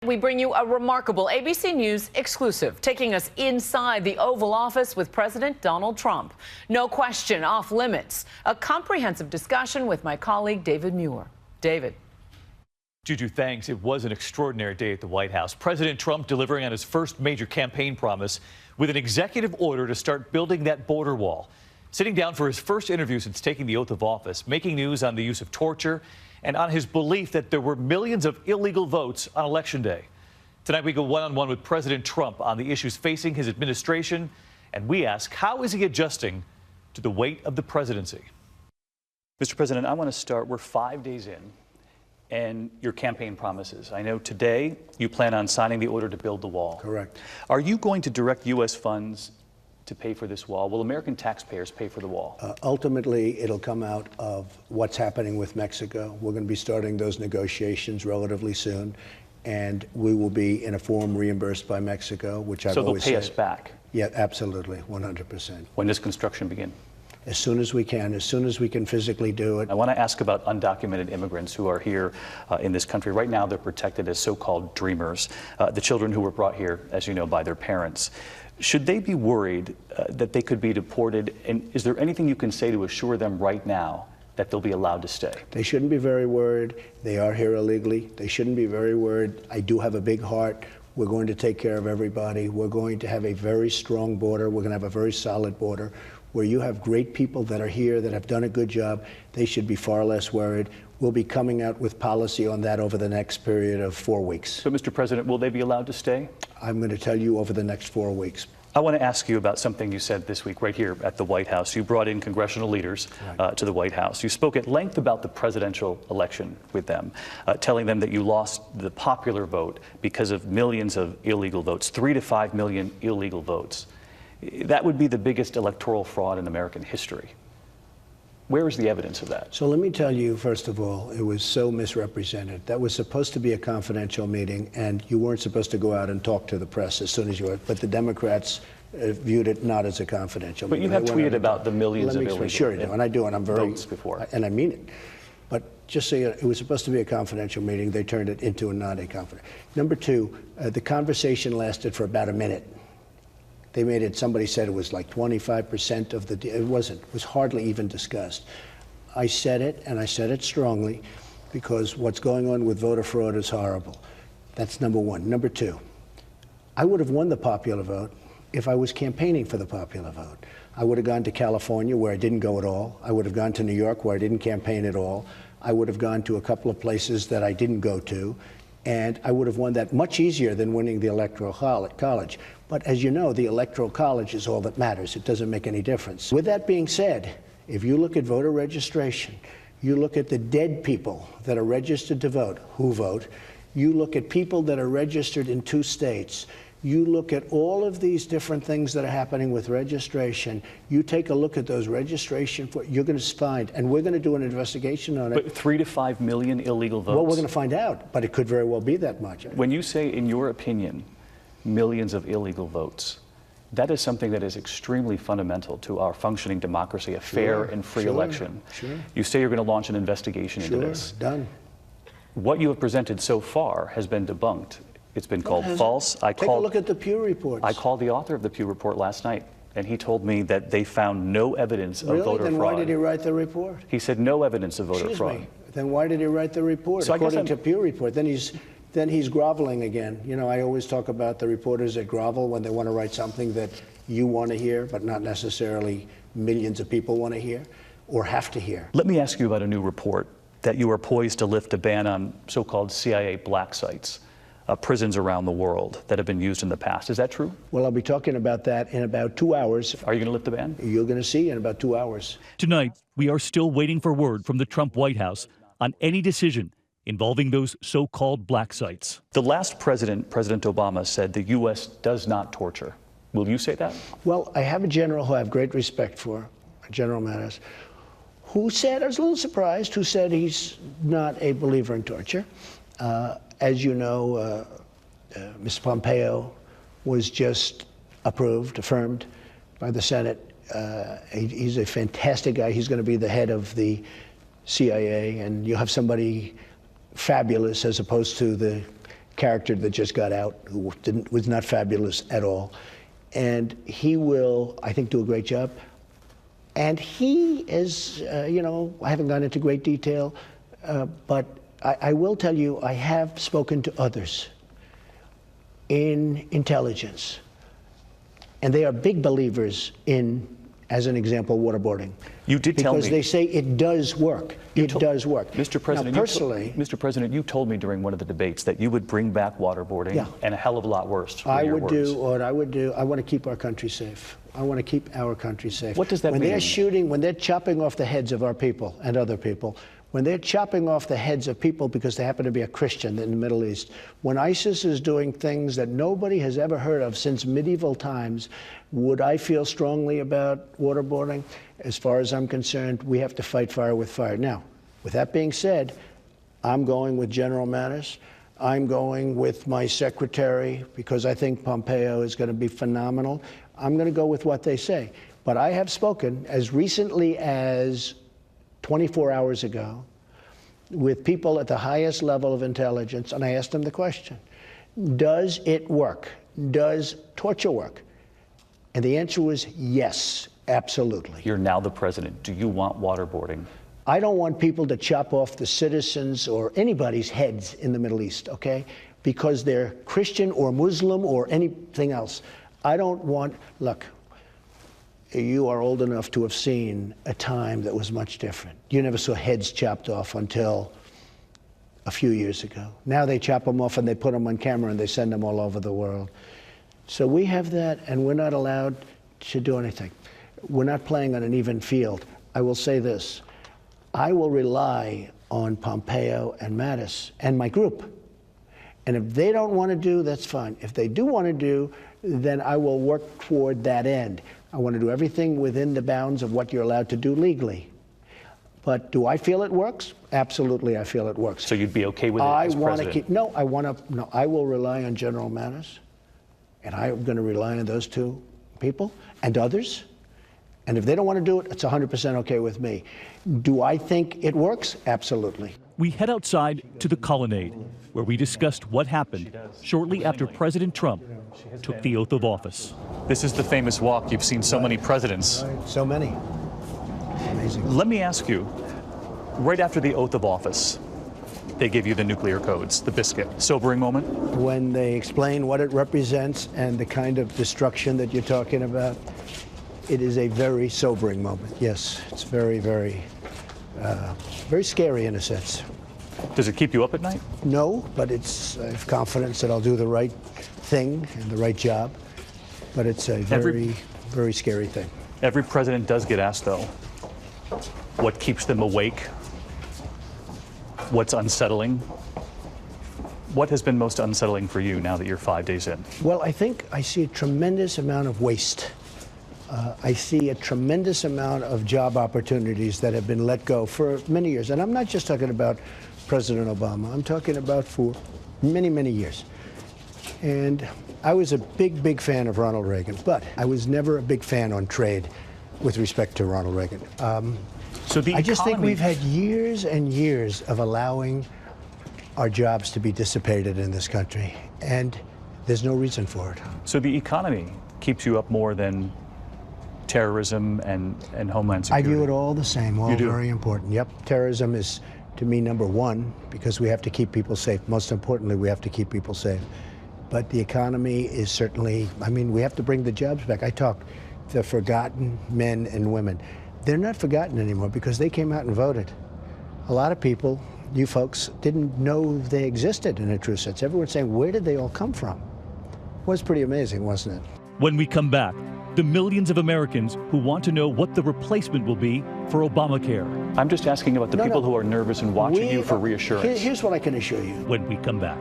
We bring you a remarkable ABC News exclusive, taking us inside the Oval Office with President Donald Trump. No question off limits. A comprehensive discussion with my colleague David Muir. David. Juju, thanks. It was an extraordinary day at the White House. President Trump delivering on his first major campaign promise with an executive order to start building that border wall. Sitting down for his first interview since taking the oath of office, making news on the use of torture and on his belief that there were millions of illegal votes on Election Day. Tonight we go one-on-one with President Trump on the issues facing his administration, and we ask, how is he adjusting to the weight of the presidency? Mr. President, I want to start, we're 5 days in, and your campaign promises. I know today you plan on signing the order to build the wall. Correct. Are you going to direct U.S. funds to pay for this wall? Will American taxpayers pay for the wall? Ultimately, it'll come out of what's happening with Mexico. We're going to be starting those negotiations relatively soon, and we will be in a form reimbursed by Mexico, which I've always said. So they'll pay us back? Yeah, absolutely, 100%. When does construction begin? As soon as we can physically do it. I want to ask about undocumented immigrants who are here in this country. Right now, they're protected as so-called dreamers, the children who were brought here, as you know, by their parents. Should they be worried that they could be deported? And is there anything you can say to assure them right now that they'll be allowed to stay? They shouldn't be very worried. They are here illegally. They shouldn't be very worried. I do have a big heart. We're going to take care of everybody. We're going to have a very strong border. We're going to have a very solid border where you have great people that are here that have done a good job. They should be far less worried. We'll be coming out with policy on that over the next period of 4 weeks. So, Mr. President, will they be allowed to stay? I'm going to tell you over the next 4 weeks. I want to ask you about something you said this week right here at the White House. You brought in congressional leaders to the White House. You spoke at length about the presidential election with them, telling them that you lost the popular vote because of millions of illegal votes, 3 to 5 million illegal votes. That would be the biggest electoral fraud in American history. Where is the evidence of that? So let me tell you, first of all, it was so misrepresented. That was supposed to be a confidential meeting, and you weren't supposed to go out and talk to the press as soon as you were. But the Democrats viewed it not as a confidential meeting. But you have tweeted about the millions of illegal Sure, I do, and I do, and I'm very votes before, and I mean it. But just so you know, it was supposed to be a confidential meeting. They turned it into a non-confidential. Number two, the conversation lasted for about a minute. They made it, somebody said it was like 25% of the, it wasn't, it was hardly even discussed. I said it, and I said it strongly, because what's going on with voter fraud is horrible. That's number one. Number two, I would have won the popular vote if I was campaigning for the popular vote. I would have gone to California, where I didn't go at all. I would have gone to New York, where I didn't campaign at all. I would have gone to a couple of places that I didn't go to. And I would have won that much easier than winning the Electoral College. But as you know, the Electoral College is all that matters. It doesn't make any difference. With that being said, if you look at voter registration, you look at the dead people that are registered to vote, who vote, you look at people that are registered in 2 states, you look at all of these different things that are happening with registration, you take a look at those registration, you're going to find, and we're going to do an investigation on it. But 3 to 5 million illegal votes? Well, we're going to find out, but it could very well be that much. When you say, in your opinion, millions of illegal votes, that is something that is extremely fundamental to our functioning democracy, a fair and free election. Sure. You say you're going to launch an investigation into this. Done. What you have presented so far has been debunked. It's been called false. Take a look at the Pew reports. I called the author of the Pew report last night, and he told me that they found no evidence of voter fraud. Then why did he write the report? He said no evidence of voter fraud. Then why did he write the report? So according to Pew report, then he's groveling again. You know, I always talk about the reporters that grovel when they want to write something that you want to hear, but not necessarily millions of people want to hear or have to hear. Let me ask you about a new report that you are poised to lift a ban on so-called CIA black sites. Prisons around the world that have been used in the past. Is that true? Well, I'll be talking about that in about 2 hours. Are you going to lift the ban? You're going to see in about 2 hours. Tonight, we are still waiting for word from the Trump White House on any decision involving those so-called black sites. The last president, President Obama, said the U.S. does not torture. Will you say that? Well, I have a general who I have great respect for, General Mattis, who said, I was a little surprised, who said he's not a believer in torture. As you know, Mr. Pompeo was just affirmed by the Senate. He's a fantastic guy. He's going to be the head of the CIA, and you have somebody fabulous as opposed to the character that just got out, who was not fabulous at all. And he will, I think, do a great job. And he is, you know, I haven't gone into great detail, but I will tell you, I have spoken to others in intelligence, and they are big believers in, as an example, waterboarding. You did tell me. Because they say it does work. It does work. Mr. President, now, personally, Mr. President, you told me during one of the debates that you would bring back waterboarding and a hell of a lot worse. I would do what I would do. I want to keep our country safe. I want to keep our country safe. What does that mean? When they're shooting, when they're chopping off the heads of our people and other people, when they're chopping off the heads of people because they happen to be a Christian in the Middle East, when ISIS is doing things that nobody has ever heard of since medieval times, would I feel strongly about waterboarding? As far as I'm concerned, we have to fight fire with fire. Now, with that being said, I'm going with General Mattis. I'm going with my secretary because I think Pompeo is going to be phenomenal. I'm going to go with what they say. But I have spoken as recently as 24 hours ago with people at the highest level of intelligence, and I asked them the question, does it work? Does torture work? And the answer was yes, absolutely. You're now the president. Do you want waterboarding? I don't want people to chop off the citizens or anybody's heads in the Middle East, okay? Because they're Christian or Muslim or anything else. I don't want, look, you are old enough to have seen a time that was much different. You never saw heads chopped off until a few years ago. Now they chop them off and they put them on camera and they send them all over the world. So we have that, and we're not allowed to do anything. We're not playing on an even field. I will say this. I will rely on Pompeo and Mattis and my group. And if they don't want to do, that's fine. If they do want to do, then I will work toward that end. I want to do everything within the bounds of what you're allowed to do legally. But do I feel it works? Absolutely, I feel it works. So you'd be okay with it as president? I will rely on General Mattis, and I'm going to rely on those two people and others. And if they don't want to do it, it's 100% okay with me. Do I think it works? Absolutely. We head outside to the colonnade, where we discussed what happened shortly after President Trump took the oath of office. This is the famous walk. You've seen so many presidents. So many. Amazing. Let me ask you, right after the oath of office, they give you the nuclear codes, the biscuit. Sobering moment? When they explain what it represents and the kind of destruction that you're talking about, it is a very sobering moment. Yes, it's very, very, very scary in a sense. Does it keep you up at night? No, but I have confidence that I'll do the right thing and the right job. But it's a very, very scary thing. Every president does get asked, though, what keeps them awake? What's unsettling? What has been most unsettling for you now that you're 5 days in? Well, I think I see a tremendous amount of waste. I see a tremendous amount of job opportunities that have been let go for many years. And I'm not just talking about President Obama. I'm talking about for many, many years. And I was a big, big fan of Ronald Reagan, but I was never a big fan on trade with respect to Ronald Reagan. I just think we've had years and years of allowing our jobs to be dissipated in this country, and there's no reason for it. So the economy keeps you up more than terrorism and Homeland Security? I view it all the same, all You do? very important. Yep, terrorism is, to me, number one, because we have to keep people safe. Most importantly, we have to keep people safe. But the economy is certainly, I mean, we have to bring the jobs back. I talk the forgotten men and women. They're not forgotten anymore because they came out and voted. A lot of people, you folks, didn't know they existed in a true sense. Everyone's saying, where did they all come from? It was pretty amazing, wasn't it? When we come back, the millions of Americans who want to know what the replacement will be for Obamacare. I'm just asking about the people who are nervous and watching you for reassurance. Here's what I can assure you. When we come back.